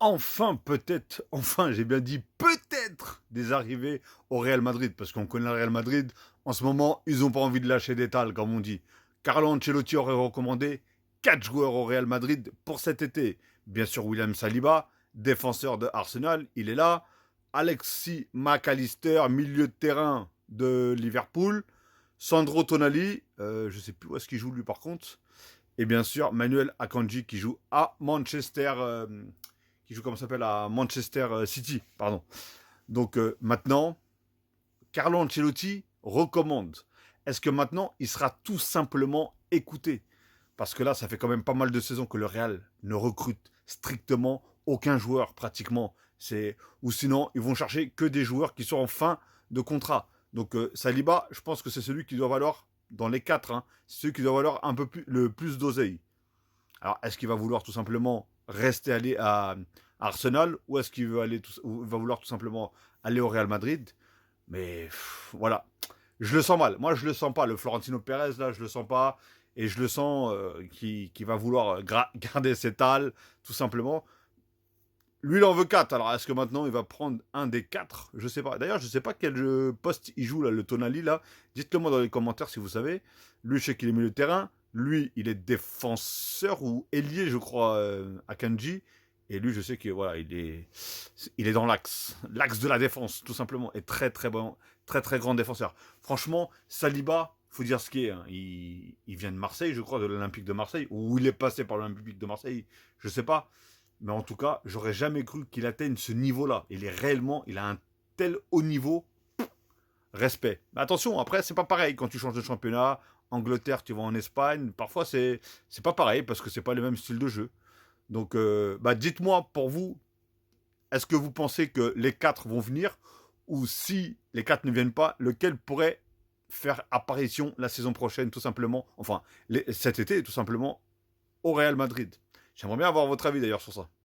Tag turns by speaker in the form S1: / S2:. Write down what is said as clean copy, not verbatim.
S1: enfin, peut-être, enfin, j'ai bien dit peut-être des arrivées au Real Madrid, parce qu'on connaît le Real Madrid. En ce moment, ils n'ont pas envie de lâcher des tales, comme on dit. Carlo Ancelotti aurait recommandé 4 joueurs au Real Madrid pour cet été. Bien sûr, William Saliba, défenseur de Arsenal, il est là. Alexis McAllister, milieu de terrain de Liverpool. Sandro Tonali, je ne sais plus où est-ce qu'il joue lui par contre. Et bien sûr, Manuel Akanji qui joue à Manchester, qui joue comment ça s'appelle à Manchester City, pardon. Donc maintenant, Carlo Ancelotti recommande. Est-ce que maintenant, il sera tout simplement écouté? Parce que là, ça fait quand même pas mal de saisons que le Real ne recrute strictement aucun joueur, pratiquement. Ou sinon, ils vont chercher que des joueurs qui sont en fin de contrat. Donc Saliba, je pense que c'est celui qui doit valoir, dans les quatre, hein, c'est celui qui doit valoir un peu plus, le plus d'oseille. Alors, est-ce qu'il va vouloir tout simplement rester aller à Arsenal ou est-ce qu'il veut aller ou va vouloir tout simplement aller au Real Madrid? Mais voilà, je le sens mal. Moi, je le sens pas. Le Florentino Pérez, là, je le sens pas. Et je le sens qui va vouloir garder ses tales, tout simplement. Lui, il en veut 4. Alors, est-ce que maintenant, il va prendre un des 4? Je sais pas. D'ailleurs, je sais pas quel poste il joue, là, le Tonali, là. Dites-le moi dans les commentaires si vous savez. Lui, je sais qu'il est milieu de terrain. Lui, il est défenseur ou ailier, je crois, à Kanji. Et lui, je sais que voilà, il est dans l'axe de la défense, tout simplement. Et très, très bon, très, très grand défenseur. Franchement, Saliba, faut dire ce qui est. Hein. Il vient de Marseille, je crois, de l'Olympique de Marseille. Ou il est passé par l'Olympique de Marseille, je sais pas. Mais en tout cas, j'aurais jamais cru qu'il atteigne ce niveau-là. Il a un tel haut niveau, respect. Mais attention, après, c'est pas pareil quand tu changes de championnat. Angleterre, tu vas en Espagne. Parfois, c'est pas pareil parce que c'est pas le même style de jeu. Donc, dites-moi pour vous, est-ce que vous pensez que les 4 vont venir ou si les 4 ne viennent pas, lequel pourrait faire apparition la saison prochaine, tout simplement, enfin, cet été, tout simplement, au Real Madrid? J'aimerais bien avoir votre avis d'ailleurs sur ça.